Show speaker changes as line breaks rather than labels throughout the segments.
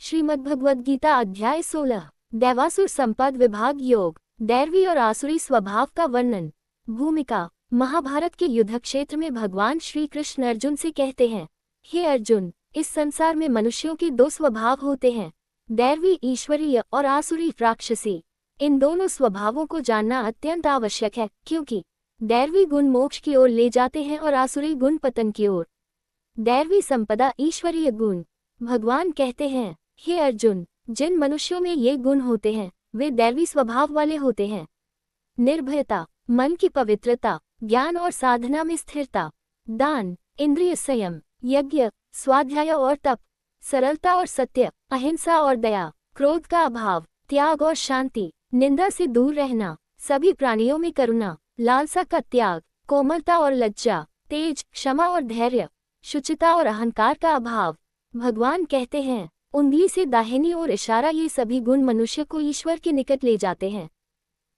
श्रीमद्भगवद्गीता अध्याय 16 दैवासुर संपद विभाग योग दैवी और आसुरी स्वभाव का वर्णन। भूमिका। महाभारत के युद्ध क्षेत्र में भगवान श्री कृष्ण अर्जुन से कहते हैं, हे अर्जुन, इस संसार में मनुष्यों के दो स्वभाव होते हैं, दैवी ईश्वरीय और आसुरी राक्षसी। इन दोनों स्वभावों को जानना अत्यंत आवश्यक है, क्योंकि दैवी गुण मोक्ष की ओर ले जाते हैं और आसुरी गुण पतन की ओर। दैवी संपदा, ईश्वरीय गुण। भगवान कहते हैं, हे अर्जुन, जिन मनुष्यों में ये गुण होते हैं वे दैवी स्वभाव वाले होते हैं। निर्भयता, मन की पवित्रता, ज्ञान और साधना में स्थिरता, दान, इंद्रिय संयम, यज्ञ, स्वाध्याय और तप, सरलता और सत्य, अहिंसा और दया, क्रोध का अभाव, त्याग और शांति, निंदा से दूर रहना, सभी प्राणियों में करुणा, लालसा का त्याग, कोमलता और लज्जा, तेज, क्षमा और धैर्य, शुचिता और अहंकार का अभाव। भगवान कहते हैं, उंगली से दाहिनी ओर इशारा, ये सभी गुण मनुष्य को ईश्वर के निकट ले जाते हैं।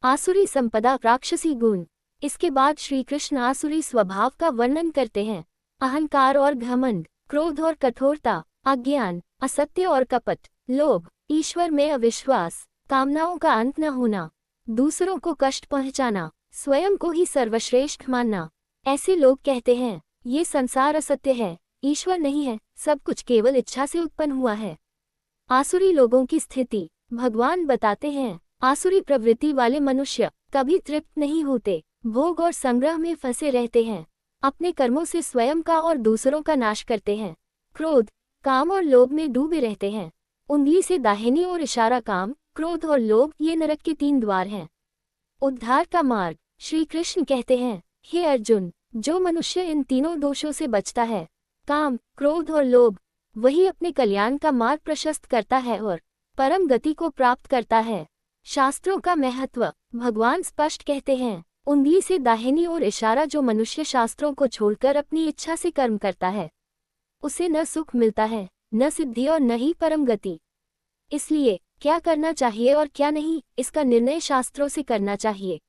आसुरी संपदा, राक्षसी गुण। इसके बाद श्री कृष्ण आसुरी स्वभाव का वर्णन करते हैं। अहंकार और घमंड, क्रोध और कठोरता, अज्ञान, असत्य और कपट, लोभ, ईश्वर में अविश्वास, कामनाओं का अंत न होना, दूसरों को कष्ट पहुंचाना, स्वयं को ही सर्वश्रेष्ठ मानना। ऐसे लोग कहते हैं, ये संसार असत्य है, ईश्वर नहीं है, सब कुछ केवल इच्छा से उत्पन्न हुआ है। आसुरी लोगों की स्थिति। भगवान बताते हैं, आसुरी प्रवृत्ति वाले मनुष्य कभी तृप्त नहीं होते, भोग और संग्रह में फंसे रहते हैं, अपने कर्मों से स्वयं का और दूसरों का नाश करते हैं, क्रोध, काम और लोभ में डूबे रहते हैं। उंगली से दाहिनी ओर इशारा, काम, क्रोध और लोभ, ये नरक के 3 द्वार हैं। उद्धार का मार्ग। श्री कृष्ण कहते हैं, हे अर्जुन, जो मनुष्य इन तीनों दोषों से बचता है, काम, क्रोध और लोभ, वही अपने कल्याण का मार्ग प्रशस्त करता है और परम गति को प्राप्त करता है। शास्त्रों का महत्व। भगवान स्पष्ट कहते हैं, उंगली से दाहिनी ओर इशारा, जो मनुष्य शास्त्रों को छोड़कर अपनी इच्छा से कर्म करता है, उसे न सुख मिलता है, न सिद्धि और न ही परम गति। इसलिए क्या करना चाहिए और क्या नहीं, इसका निर्णय शास्त्रों से करना चाहिए।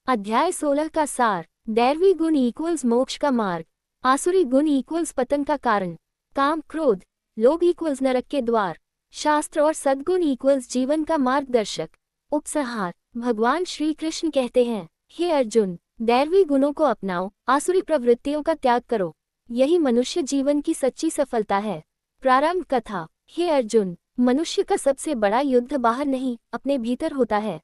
अध्याय 16 का सार। दैवी गुण इक्वल्स मोक्ष का मार्ग, आसुरी गुण इक्वल्स पतन का कारण, काम, क्रोध, लोभ इक्वल्स नरक के द्वार, शास्त्र और सद्गुण इक्वल्स जीवन का मार्गदर्शक। उपसंहार। भगवान श्री कृष्ण कहते हैं, हे अर्जुन, दैवी गुणों को अपनाओ, आसुरी प्रवृत्तियों का त्याग करो, यही मनुष्य जीवन की सच्ची सफलता है। प्रारंभ कथा। हे अर्जुन, मनुष्य का सबसे बड़ा युद्ध बाहर नहीं, अपने भीतर होता है।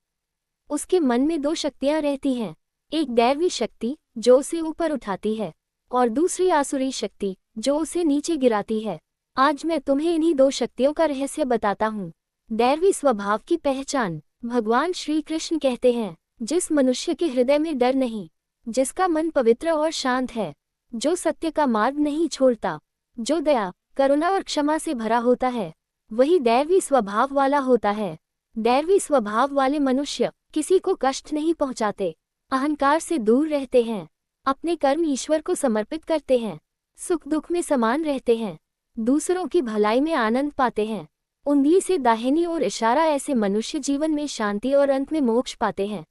उसके मन में 2 शक्तियां रहती हैं, एक दैवी शक्ति जो उसे ऊपर उठाती है और दूसरी आसुरी शक्ति जो उसे नीचे गिराती है। आज मैं तुम्हें इन्हीं 2 शक्तियों का रहस्य बताता हूँ। दैवी स्वभाव की पहचान। भगवान श्री कृष्ण कहते हैं, जिस मनुष्य के हृदय में डर नहीं, जिसका मन पवित्र और शांत है, जो सत्य का मार्ग नहीं छोड़ता, जो दया, करुणा और क्षमा से भरा होता है, वही दैवी स्वभाव वाला होता है। दैवी स्वभाव वाले मनुष्य किसी को कष्ट नहीं पहुँचाते, अहंकार से दूर रहते हैं, अपने कर्म ईश्वर को समर्पित करते हैं, सुख दुख में समान रहते हैं, दूसरों की भलाई में आनंद पाते हैं। उंगली से दाहिनी ओर इशारा, ऐसे मनुष्य जीवन में शांति और अंत में मोक्ष पाते हैं।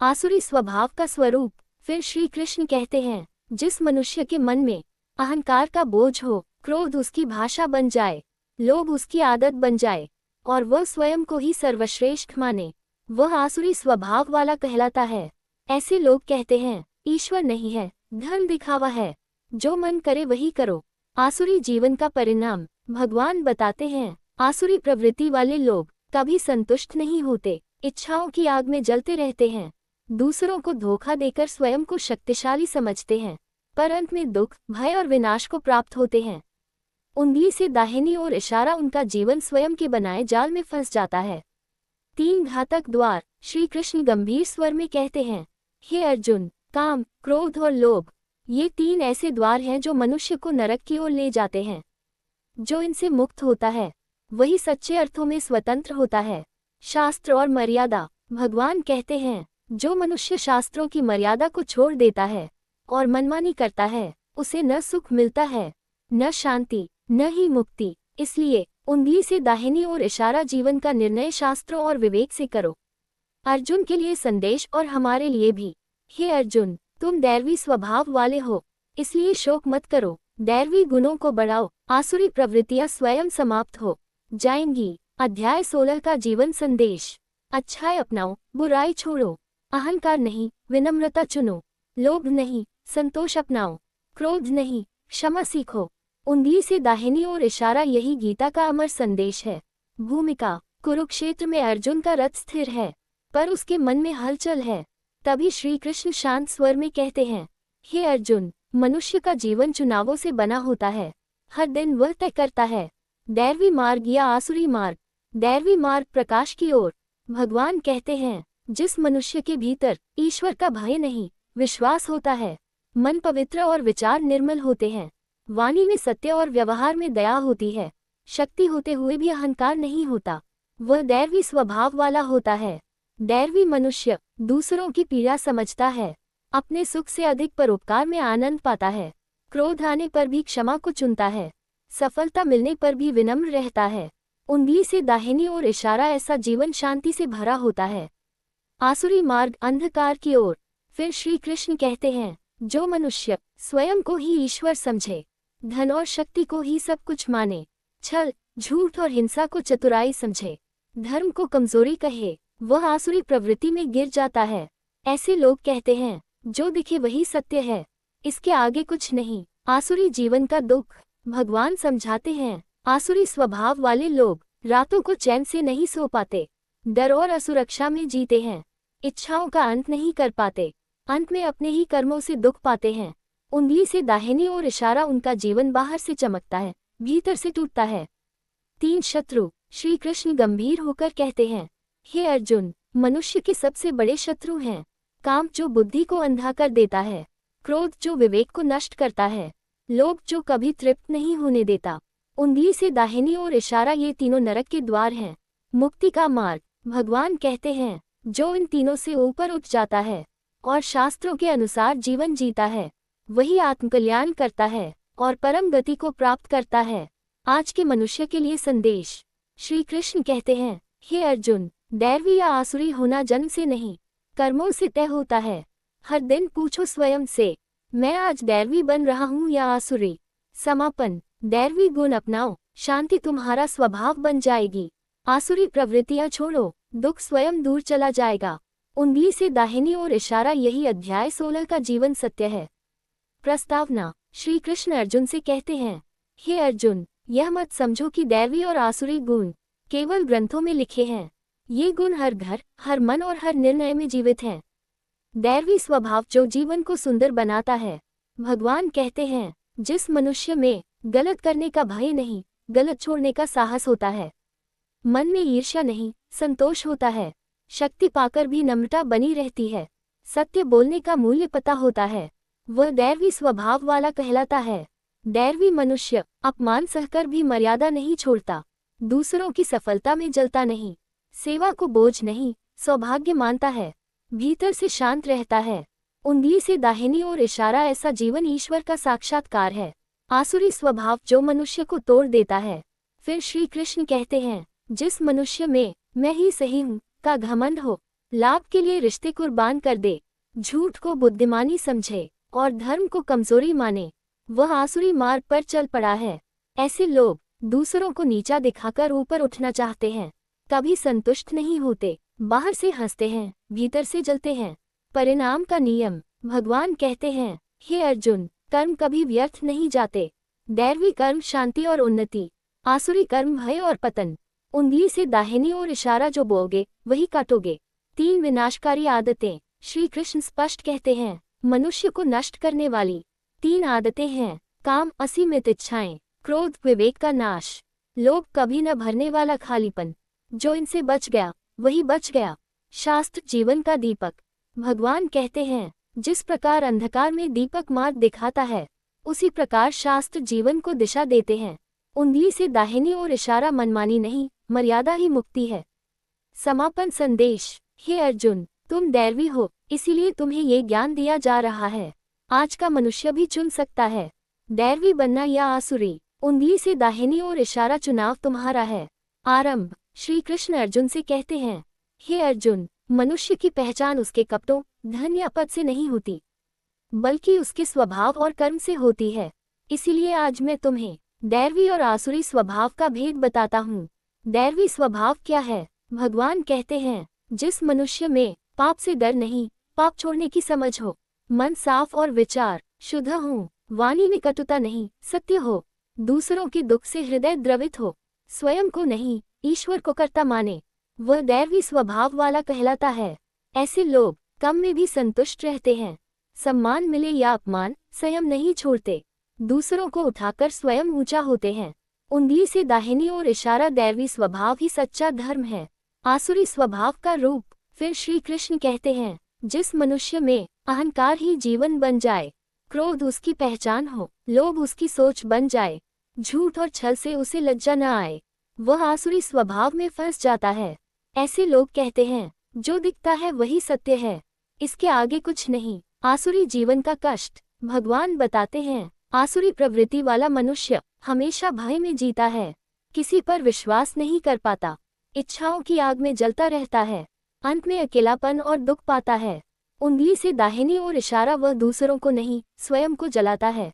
आसुरी स्वभाव का स्वरूप। फिर श्री कृष्ण कहते हैं, जिस मनुष्य के मन में अहंकार का बोझ हो, क्रोध उसकी भाषा बन जाए, लोभ उसकी आदत बन जाए और वह स्वयं को ही सर्वश्रेष्ठ माने, वह आसुरी स्वभाव वाला कहलाता है। ऐसे लोग कहते हैं, ईश्वर नहीं है, धर्म दिखावा है, जो मन करे वही करो। आसुरी जीवन का परिणाम। भगवान बताते हैं, आसुरी प्रवृत्ति वाले लोग कभी संतुष्ट नहीं होते, इच्छाओं की आग में जलते रहते हैं, दूसरों को धोखा देकर स्वयं को शक्तिशाली समझते हैं, पर अंत में दुख, भय और विनाश को प्राप्त होते हैं। उंगली से दाहिनी ओर इशारा, उनका जीवन स्वयं के बनाए जाल में फंस जाता है। 3 घातक द्वार। श्री कृष्ण गंभीर स्वर में कहते हैं, हे अर्जुन, काम, क्रोध और लोभ, ये 3 ऐसे द्वार हैं जो मनुष्य को नरक की ओर ले जाते हैं। जो इनसे मुक्त होता है वही सच्चे अर्थों में स्वतंत्र होता है। शास्त्र और मर्यादा। भगवान कहते हैं, जो मनुष्य शास्त्रों की मर्यादा को छोड़ देता है और मनमानी करता है, उसे न सुख मिलता है, न शांति, न ही मुक्ति। इसलिए उंगली से दाहिनी ओर इशारा, जीवन का निर्णय शास्त्रों और विवेक से करो। अर्जुन के लिए संदेश और हमारे लिए भी। हे अर्जुन, तुम दैवी स्वभाव वाले हो, इसलिए शोक मत करो, दैवी गुणों को बढ़ाओ, आसुरी प्रवृत्तियां स्वयं समाप्त हो, जाएंगी। अध्याय 16 का जीवन संदेश। अच्छाई अपनाओ, बुराई छोड़ो। अहंकार नहीं, विनम्रता चुनो। लोभ नहीं, संतोष अपनाओ। क्रोध नहीं, क्षमा सीखो। उंगली से दाहिनी ओर इशारा, यही गीता का अमर संदेश है। भूमिका। कुरुक्षेत्र में अर्जुन का रथ स्थिर है, पर उसके मन में हलचल है। तभी श्री कृष्ण शांत स्वर में कहते हैं, हे अर्जुन, मनुष्य का जीवन चुनावों से बना होता है। हर दिन वह तय करता है, दैवी मार्ग या आसुरी मार्ग। दैवी मार्ग प्रकाश की ओर। भगवान कहते हैं, जिस मनुष्य के भीतर ईश्वर का भय नहीं, विश्वास होता है, मन पवित्र और विचार निर्मल होते हैं, वाणी में सत्य और व्यवहार में दया होती है, शक्ति होते हुए भी अहंकार नहीं होता, वह दैवी स्वभाव वाला होता है। दैवी मनुष्य दूसरों की पीड़ा समझता है, अपने सुख से अधिक परोपकार में आनंद पाता है, क्रोध आने पर भी क्षमा को चुनता है, सफलता मिलने पर भी विनम्र रहता है। उंगली से दाहिनी ओर इशारा, ऐसा जीवन शांति से भरा होता है। आसुरी मार्ग अंधकार की ओर। फिर श्री कृष्ण कहते हैं, जो मनुष्य स्वयं को ही ईश्वर समझे, धन और शक्ति को ही सब कुछ माने, छल, झूठ और हिंसा को चतुराई समझे, धर्म को कमजोरी कहे, वह आसुरी प्रवृत्ति में गिर जाता है। ऐसे लोग कहते हैं, जो दिखे वही सत्य है, इसके आगे कुछ नहीं। आसुरी जीवन का दुख। भगवान समझाते हैं, आसुरी स्वभाव वाले लोग रातों को चैन से नहीं सो पाते, डर और असुरक्षा में जीते हैं, इच्छाओं का अंत नहीं कर पाते, अंत में अपने ही कर्मों से दुख पाते हैं। उंगली से दाहिनी ओर इशारा, उनका जीवन बाहर से चमकता है, भीतर से टूटता है। 3 शत्रु। श्री कृष्ण गंभीर होकर कहते हैं, हे अर्जुन, मनुष्य के सबसे बड़े शत्रु हैं काम, जो बुद्धि को अंधा कर देता है, क्रोध जो विवेक को नष्ट करता है, लोभ जो कभी तृप्त नहीं होने देता। उंगली से दाहिनी ओर इशारा, ये तीनों नरक के द्वार हैं, मुक्ति का मार्ग। भगवान कहते हैं, जो इन तीनों से ऊपर उठ जाता है और शास्त्रों के अनुसार जीवन जीता है, वही आत्मकल्याण करता है और परम गति को प्राप्त करता है। आज के मनुष्य के लिए संदेश। श्री कृष्ण कहते हैं, हे अर्जुन, दैवी या आसुरी होना जन्म से नहीं, कर्मों से तय होता है। हर दिन पूछो स्वयं से, मैं आज दैवी बन रहा हूँ या आसुरी। समापन। दैवी गुण अपनाओ, शांति तुम्हारा स्वभाव बन जाएगी। आसुरी प्रवृत्तियां छोड़ो, दुख स्वयं दूर चला जाएगा। उंगली से दाहिनी ओर इशारा, यही अध्याय 16 का जीवन सत्य है। प्रस्तावना। श्री कृष्ण अर्जुन से कहते हैं, हे अर्जुन, यह मत समझो कि दैवी और आसुरी गुण केवल ग्रंथों में लिखे हैं। ये गुण हर घर, हर मन और हर निर्णय में जीवित हैं। दैवी स्वभाव जो जीवन को सुंदर बनाता है। भगवान कहते हैं, जिस मनुष्य में गलत करने का भय नहीं, गलत छोड़ने का साहस होता है, मन में ईर्ष्या नहीं, संतोष होता है, शक्ति पाकर भी नम्रता बनी रहती है, सत्य बोलने का मूल्य पता होता है, वह दैवी स्वभाव वाला कहलाता है। दैवी मनुष्य अपमान सहकर भी मर्यादा नहीं छोड़ता, दूसरों की सफलता में जलता नहीं, सेवा को बोझ नहीं, सौभाग्य मानता है, भीतर से शांत रहता है। उंगली से दाहिनी ओर इशारा, ऐसा जीवन ईश्वर का साक्षात्कार है। आसुरी स्वभाव जो मनुष्य को तोड़ देता है। फिर श्री कृष्ण कहते हैं, जिस मनुष्य में मैं ही सही हूँ का घमंड हो, लाभ के लिए रिश्ते कुर्बान कर दे, झूठ को बुद्धिमानी समझे और धर्म को कमजोरी माने, वह आसुरी मार्ग पर चल पड़ा है। ऐसे लोग दूसरों को नीचा दिखाकर ऊपर उठना चाहते हैं, कभी संतुष्ट नहीं होते, बाहर से हंसते हैं, भीतर से जलते हैं। परिणाम का नियम। भगवान कहते हैं, हे अर्जुन, कर्म कभी व्यर्थ नहीं जाते। दैवी कर्म शांति और उन्नति, आसुरी कर्म भय और पतन। उंगली से दाहिनी ओर इशारा, जो बोओगे वही काटोगे। 3 विनाशकारी आदतें। श्री कृष्ण स्पष्ट कहते हैं, मनुष्य को नष्ट करने वाली 3 आदतें हैं। काम, असीमित इच्छाएं, क्रोध, विवेक का नाश, लोभ, कभी न भरने वाला खालीपन। जो इनसे बच गया वही बच गया। शास्त्र जीवन का दीपक। भगवान कहते हैं, जिस प्रकार अंधकार में दीपक मार्ग दिखाता है, उसी प्रकार शास्त्र जीवन को दिशा देते हैं। उंगली से दाहिनी ओर इशारा, मनमानी नहीं, मर्यादा ही मुक्ति है। समापन संदेश। हे अर्जुन, तुम दैवी हो, इसीलिए तुम्हें ये ज्ञान दिया जा रहा है। आज का मनुष्य भी चुन सकता है, दैवी बनना या आसुरी। उंगली से दाहिनी ओर इशारा, चुनाव तुम्हारा है। आरंभ। श्री कृष्ण अर्जुन से कहते हैं, हे अर्जुन, मनुष्य की पहचान उसके कपटों, धन या पद से नहीं होती, बल्कि उसके स्वभाव और कर्म से होती है। इसीलिए आज मैं तुम्हें दैवी और आसुरी स्वभाव का भेद बताता हूँ। दैवी स्वभाव क्या है? भगवान कहते हैं, जिस मनुष्य में पाप से डर नहीं, पाप छोड़ने की समझ हो, मन साफ और विचार शुद्ध हो, वाणी में कटुता नहीं, सत्य हो, दूसरों के दुख से हृदय द्रवित हो, स्वयं को नहीं ईश्वर को कर्ता माने, वह दैवी स्वभाव वाला कहलाता है। ऐसे लोग कम में भी संतुष्ट रहते हैं। सम्मान मिले या अपमान, संयम नहीं छोड़ते, दूसरों को उठाकर स्वयं ऊंचा होते हैं। उंगली से दाहिनी ओर इशारा दैवी स्वभाव ही सच्चा धर्म है। आसुरी स्वभाव का रूप फिर श्री कृष्ण कहते हैं, जिस मनुष्य में अहंकार ही जीवन बन जाए, क्रोध उसकी पहचान हो, लोभ उसकी सोच बन जाए, झूठ और छल से उसे लज्जा न आए, वह आसुरी स्वभाव में फंस जाता है। ऐसे लोग कहते हैं, जो दिखता है वही सत्य है, इसके आगे कुछ नहीं। आसुरी जीवन का कष्ट भगवान बताते हैं। आसुरी प्रवृत्ति वाला मनुष्य हमेशा भय में जीता है, किसी पर विश्वास नहीं कर पाता, इच्छाओं की आग में जलता रहता है, अंत में अकेलापन और दुख पाता है। उंगली से दाहिनी ओर इशारा वह दूसरों को नहीं, स्वयं को जलाता है।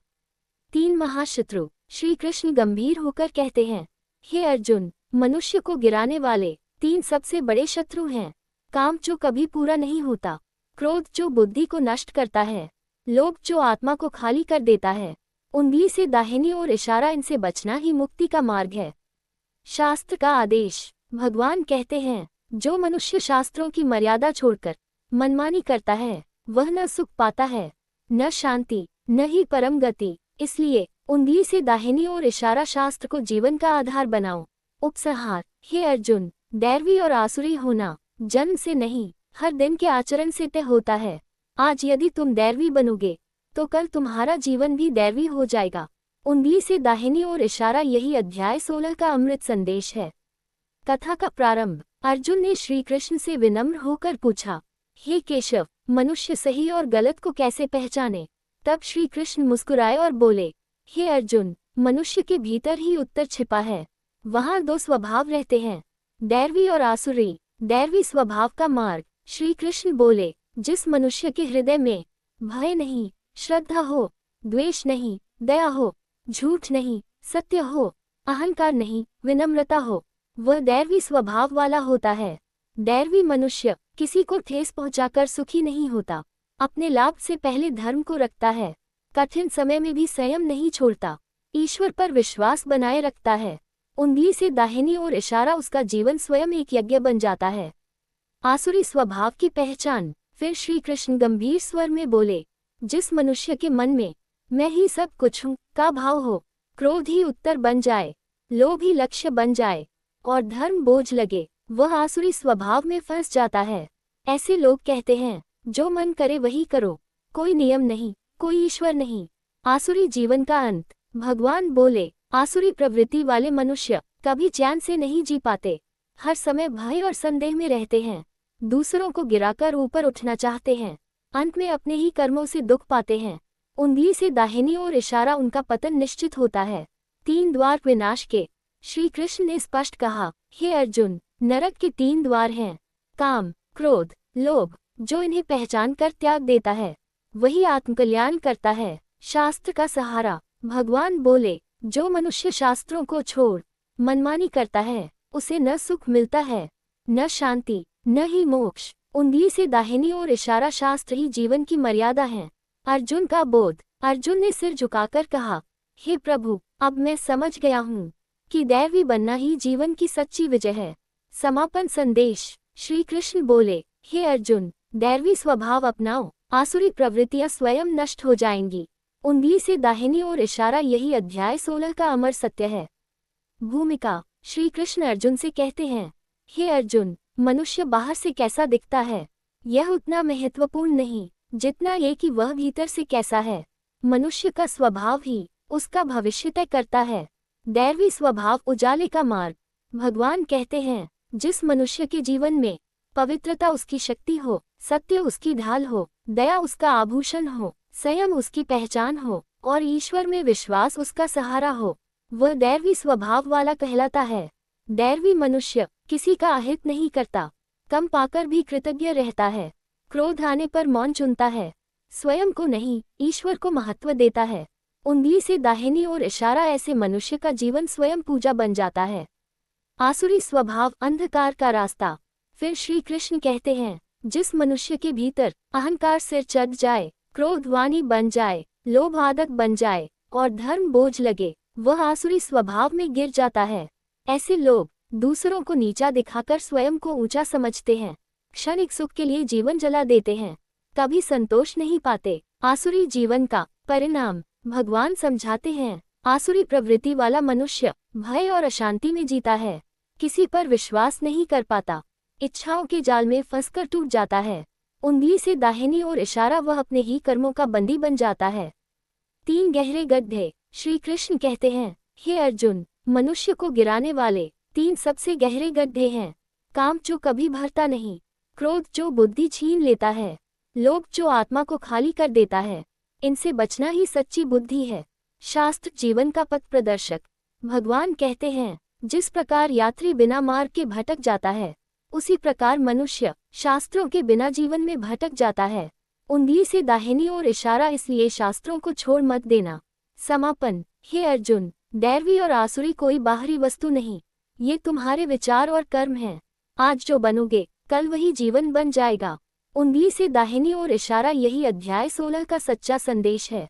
3 महाशत्रु श्री कृष्ण गंभीर होकर कहते हैं, हे अर्जुन, मनुष्य को गिराने वाले 3 सबसे बड़े शत्रु हैं। काम जो कभी पूरा नहीं होता, क्रोध जो बुद्धि को नष्ट करता है, लोभ जो आत्मा को खाली कर देता है। उंगली से दाहिनी ओर इशारा, इनसे बचना ही मुक्ति का मार्ग है। शास्त्र का आदेश भगवान कहते हैं, जो मनुष्य शास्त्रों की मर्यादा छोड़कर मनमानी करता है, वह न सुख पाता है, न शांति, न ही परम गति। इसलिए उंगली से दाहिनी ओर इशारा शास्त्र को जीवन का आधार बनाओ। उपसंहार, हे अर्जुन, दैवी और आसुरी होना जन्म से नहीं, हर दिन के आचरण से तय होता है। आज यदि तुम दैवी बनोगे तो कल तुम्हारा जीवन भी दैवी हो जाएगा। उंगली से दाहिनी ओर इशारा, यही अध्याय 16 का अमृत संदेश है। कथा का प्रारंभ। अर्जुन ने श्री कृष्ण से विनम्र होकर पूछा, हे केशव, मनुष्य सही और गलत को कैसे पहचाने? तब श्री कृष्ण मुस्कुराए और बोले, हे अर्जुन, मनुष्य के भीतर ही उत्तर छिपा है। वहाँ 2 स्वभाव रहते हैं, दैवी और आसुरी। दैवी स्वभाव का मार्ग। श्री कृष्ण बोले, जिस मनुष्य के हृदय में भय नहीं, श्रद्धा हो, द्वेष नहीं, दया हो, झूठ नहीं, सत्य हो, अहंकार नहीं, विनम्रता हो, वह दैवी स्वभाव वाला होता है। दैवी मनुष्य किसी को ठेस पहुंचाकर सुखी नहीं होता, अपने लाभ से पहले धर्म को रखता है, कठिन समय में भी संयम नहीं छोड़ता, ईश्वर पर विश्वास बनाए रखता है। उंगली से दाहिनी ओर इशारा, उसका जीवन स्वयं एक यज्ञ बन जाता है। आसुरी स्वभाव की पहचान। फिर श्री कृष्ण गंभीर स्वर में बोले, जिस मनुष्य के मन में मैं ही सब कुछ हूँ का भाव हो, क्रोध ही उत्तर बन जाए, लोभ ही लक्ष्य बन जाए और धर्म बोझ लगे, वह आसुरी स्वभाव में फंस जाता है। ऐसे लोग कहते हैं, जो मन करे वही करो, कोई नियम नहीं, कोई ईश्वर नहीं। आसुरी जीवन का अंत। भगवान बोले, आसुरी प्रवृत्ति वाले मनुष्य कभी चैन से नहीं जी पाते, हर समय भय और संदेह में रहते हैं, दूसरों को गिराकर ऊपर उठना चाहते हैं, अंत में अपने ही कर्मों से दुख पाते हैं। उंगली से दाहिनी ओर इशारा, उनका पतन निश्चित होता है। 3 द्वार विनाश के। श्री कृष्ण ने स्पष्ट कहा, हे अर्जुन, नरक के 3 द्वार हैं, काम, क्रोध, लोभ। जो इन्हें पहचान कर त्याग देता है, वही आत्मकल्याण करता है। शास्त्र का सहारा। भगवान बोले, जो मनुष्य शास्त्रों को छोड़ मनमानी करता है, उसे न सुख मिलता है, न शांति, न ही मोक्ष। उंगली से दाहिनी ओर इशारा, शास्त्र ही जीवन की मर्यादा है। अर्जुन का बोध। अर्जुन ने सिर झुकाकर कहा, हे प्रभु, अब मैं समझ गया हूँ कि दैवी बनना ही जीवन की सच्ची विजय है। समापन संदेश। श्री कृष्ण बोले, हे अर्जुन, दैवी स्वभाव अपनाओ, आसुरी प्रवृत्तियां स्वयं नष्ट हो जाएंगी। उंगली से दाहिनी ओर इशारा, यही अध्याय 16 का अमर सत्य है। भूमिका। श्री कृष्ण अर्जुन से कहते हैं, हे अर्जुन, मनुष्य बाहर से कैसा दिखता है, यह उतना महत्वपूर्ण नहीं जितना ये कि वह भीतर से कैसा है। मनुष्य का स्वभाव ही उसका भविष्य तय करता है। दैवी स्वभाव उजाले का मार्ग। भगवान कहते हैं, जिस मनुष्य के जीवन में पवित्रता उसकी शक्ति हो, सत्य उसकी ढाल हो, दया उसका आभूषण हो, संयम उसकी पहचान हो और ईश्वर में विश्वास उसका सहारा हो, वह दैवी स्वभाव वाला कहलाता है। दैवी मनुष्य किसी का अहित नहीं करता, कम पाकर भी कृतज्ञ रहता है, क्रोध आने पर मौन चुनता है, स्वयं को नहीं ईश्वर को महत्व देता है। उंगली से दाहिनी ओर इशारा, ऐसे मनुष्य का जीवन स्वयं पूजा बन जाता है। आसुरी स्वभाव अंधकार का रास्ता। फिर श्री कृष्ण कहते हैं, जिस मनुष्य के भीतर अहंकार सिर चढ़ जाए, क्रोध वाणी बन जाए, लोभ आदत बन जाए और धर्म बोझ लगे, वह आसुरी स्वभाव में गिर जाता है। ऐसे लोग दूसरों को नीचा दिखाकर स्वयं को ऊंचा समझते हैं, क्षणिक सुख के लिए जीवन जला देते हैं, कभी संतोष नहीं पाते। आसुरी जीवन का परिणाम भगवान समझाते हैं। आसुरी प्रवृत्ति वाला मनुष्य भय और अशांति में जीता है, किसी पर विश्वास नहीं कर पाता, इच्छाओं के जाल में फंसकर टूट जाता है। उंगली से दाहिनी ओर इशारा वह अपने ही कर्मों का बंदी बन जाता है। 3 गहरे गड्ढे। श्री कृष्ण कहते हैं, हे अर्जुन, मनुष्य को गिराने वाले 3 सबसे गहरे गड्ढे हैं। काम जो कभी भरता नहीं, क्रोध जो बुद्धि छीन लेता है, लोभ जो आत्मा को खाली कर देता है। इनसे बचना ही सच्ची बुद्धि है। शास्त्र जीवन का पथ प्रदर्शक। भगवान कहते हैं, जिस प्रकार यात्री बिना मार्ग के भटक जाता है, उसी प्रकार मनुष्य शास्त्रों के बिना जीवन में भटक जाता है। उंगली से दाहिनी ओर इशारा, इसलिए शास्त्रों को छोड़ मत देना। समापन। हे अर्जुन, दैवी और आसुरी कोई बाहरी वस्तु नहीं, ये तुम्हारे विचार और कर्म हैं। आज जो बनोगे, कल वही जीवन बन जाएगा। उंगली से दाहिनी ओर इशारा, यही अध्याय 16 का सच्चा संदेश है।